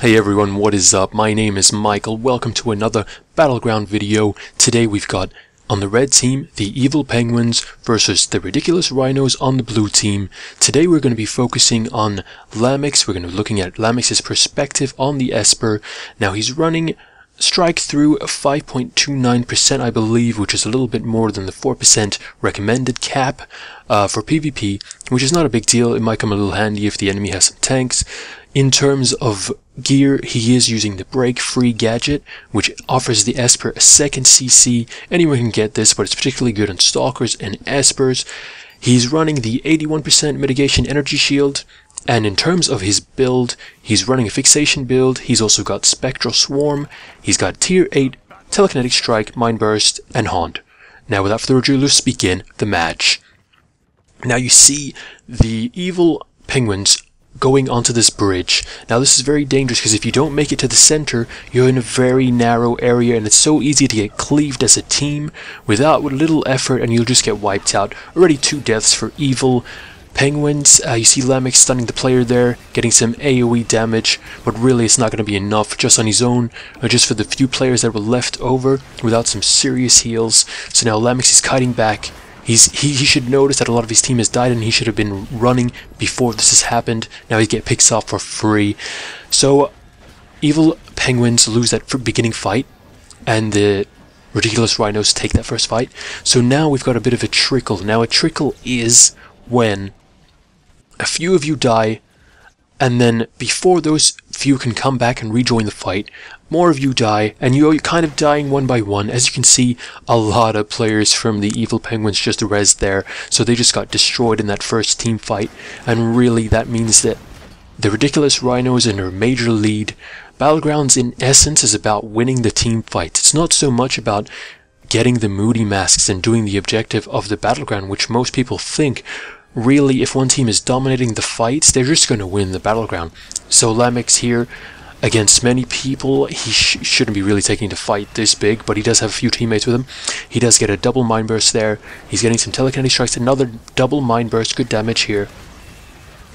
Hey everyone, what is up? My name is Michael. Welcome to another Battleground video. Today we've got, on the red team, the Evil Penguins versus the Ridiculous Rhinos on the blue team. Today we're going to be focusing on Lamix. We're going to be looking at Lamix's perspective on the Esper. Now he's running strike through 5.29%, I believe, which is a little bit more than the 4% recommended cap for PvP, which is not a big deal. It might come a little handy if the enemy has some tanks. In terms of gear, he is using the break-free gadget, which offers the Esper a second CC. Anyone can get this, but it's particularly good on Stalkers and Espers. He's running the 81% mitigation energy shield, and in terms of his build, he's running a fixation build. He's also got Spectral Swarm, he's got Tier 8, Telekinetic Strike, Mind Burst, and Haunt. Now without further ado, let's begin the match. Now you see the Evil Penguins going onto this bridge. Now this is very dangerous because if you don't make it to the center, you're in a very narrow area and it's so easy to get cleaved as a team with little effort and you'll just get wiped out. Already 2 deaths for Evil Penguins. You see Lamix stunning the player there, getting some AoE damage, but really it's not going to be enough just on his own, or just for the few players that were left over without some serious heals. So now Lamix is kiting back. He should notice that a lot of his team has died and he should have been running before this has happened. Now he gets picks off for free. So Evil Penguins lose that beginning fight and the Ridiculous Rhinos take that first fight. So now we've got a bit of a trickle. Now a trickle is when a few of you die, and then before those few can come back and rejoin the fight, more of you die, and you're kind of dying one by one. As you can see, a lot of players from the Evil Penguins just rezzed there, so they just got destroyed in that first team fight, and really that means that the Ridiculous Rhinos are in a major lead. Battlegrounds in essence is about winning the team fights. It's not so much about getting the moody masks and doing the objective of the Battleground, which most people think. Really, if one team is dominating the fights, they're just going to win the Battleground. So Lamix here, against many people, he shouldn't be really taking the fight this big, but he does have a few teammates with him. He does get a double Mind Burst there. He's getting some Telekinetic Strikes, another double Mind Burst, good damage here.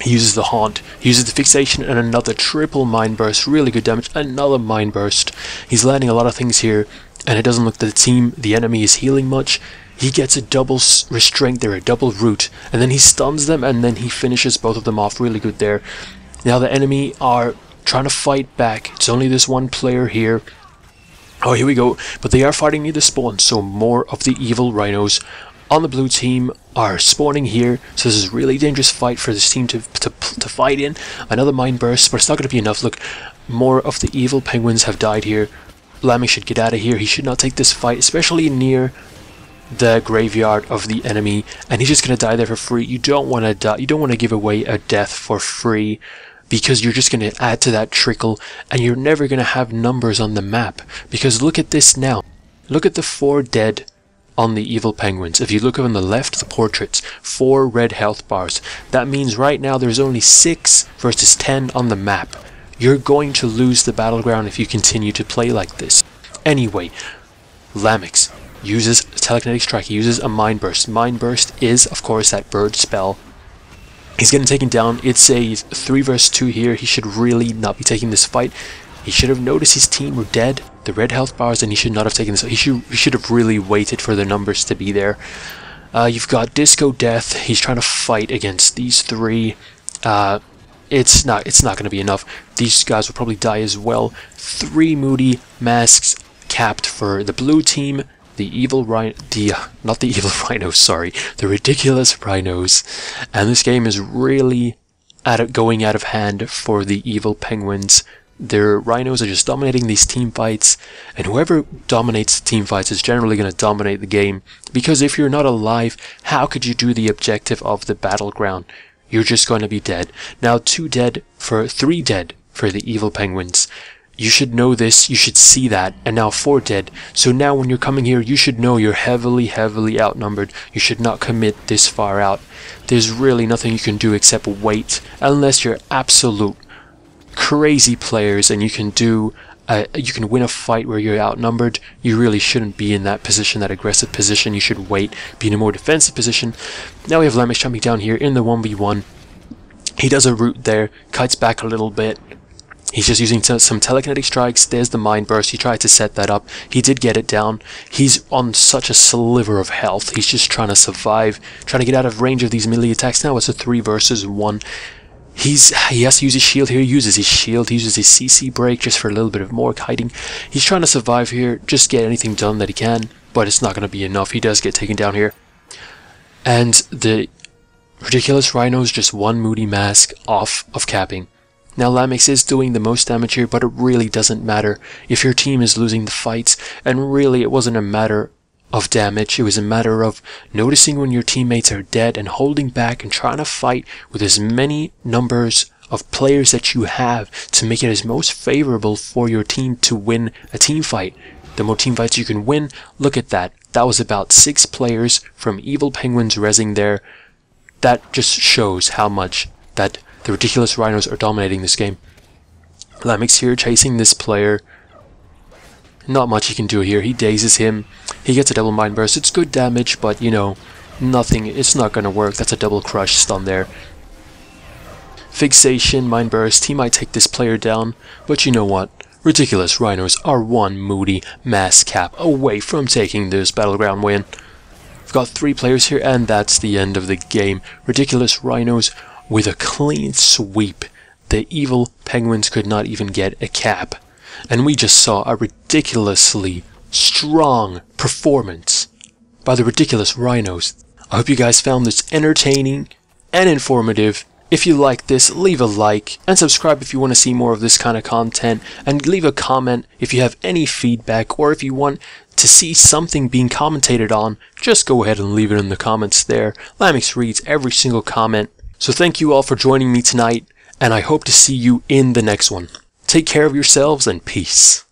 He uses the Haunt, he uses the Fixation, and another triple Mind Burst, really good damage, another Mind Burst. He's landing a lot of things here, and it doesn't look that the enemy is healing much. He gets a double restraint there, a double root, and then he stuns them, and then he finishes both of them off really good there. Now the enemy are trying to fight back. It's only this one player here. Oh, here we go. But they are fighting near the spawn, so more of the Evil Rhinos on the blue team are spawning here. So this is a really dangerous fight for this team to fight in. Another Mind Burst, but it's not going to be enough. Look, more of the Evil Penguins have died here. Lamix should get out of here. He should not take this fight, especially near the graveyard of the enemy, and he's just gonna die there for free. You don't want to die. You don't want to give away a death for free, because you're just going to add to that trickle, and you're never going to have numbers on the map. Because look at this now. Look at the 4 dead on the Evil Penguins. If you look on the left, the portraits, 4 red health bars. That means right now there's only 6 versus 10 on the map. You're going to lose the Battleground if you continue to play like this. Anyway, Lamix uses Telekinetic Strike, he uses a Mind Burst. Mind Burst is, of course, that bird spell. He's getting taken down. It's a 3 vs 2 here. He should really not be taking this fight. He should have noticed his team were dead, the red health bars, and he should not have taken this. He should have really waited for the numbers to be there. You've got Disco Death. He's trying to fight against these 3. It's not going to be enough. These guys will probably die as well. 3 moody masks capped for the blue team. The Evil not the Evil Rhinos, sorry, the Ridiculous Rhinos, and this game is really going out of hand for the Evil Penguins. Their Rhinos are just dominating these team fights, and whoever dominates the team fights is generally going to dominate the game, because if you're not alive, how could you do the objective of the Battleground? You're just going to be dead. Now 3 dead for the Evil Penguins. You should know this, you should see that, and now 4 dead. So now when you're coming here, you should know you're heavily outnumbered. You should not commit this far out. There's really nothing you can do except wait, unless you're absolute crazy players and you can win a fight where you're outnumbered. You really shouldn't be in that position, that aggressive position. You should wait, be in a more defensive position. Now we have Lamix jumping down here in the 1v1. He does a root there, kites back a little bit. He's just using some telekinetic strikes. There's the mind burst. He tried to set that up. He did get it down. He's on such a sliver of health. He's just trying to survive, trying to get out of range of these melee attacks. Now it's a 3 versus 1. He has to use his shield here. He uses his shield. He uses his CC break just for a little bit of more kiting. He's trying to survive here, just get anything done that he can, but it's not going to be enough. He does get taken down here. And the Ridiculous Rhinos just one moody mask off of capping. Now Lamix is doing the most damage here, but it really doesn't matter if your team is losing the fights, and really it wasn't a matter of damage, it was a matter of noticing when your teammates are dead and holding back and trying to fight with as many numbers of players that you have to make it as most favorable for your team to win a team fight. The more team fights you can win, look at that. That was about 6 players from Evil Penguins rezzing there. That just shows how much that the Ridiculous Rhinos are dominating this game. Lamix here chasing this player. Not much he can do here. He dazes him. He gets a double mind burst. It's good damage, but you know, nothing. It's not going to work. That's a double crush stun there. Fixation, mind burst. He might take this player down, but you know what? Ridiculous Rhinos are one moody mass cap away from taking this Battleground win. We've got 3 players here, and that's the end of the game. Ridiculous Rhinos with a clean sweep. The Evil Penguins could not even get a cap. And we just saw a ridiculously strong performance by the Ridiculous Rhinos. I hope you guys found this entertaining and informative. If you like this, leave a like and subscribe if you want to see more of this kind of content, and leave a comment if you have any feedback, or if you want to see something being commentated on, just go ahead and leave it in the comments there. Lamix reads every single comment. So thank you all for joining me tonight, and I hope to see you in the next one. Take care of yourselves and peace.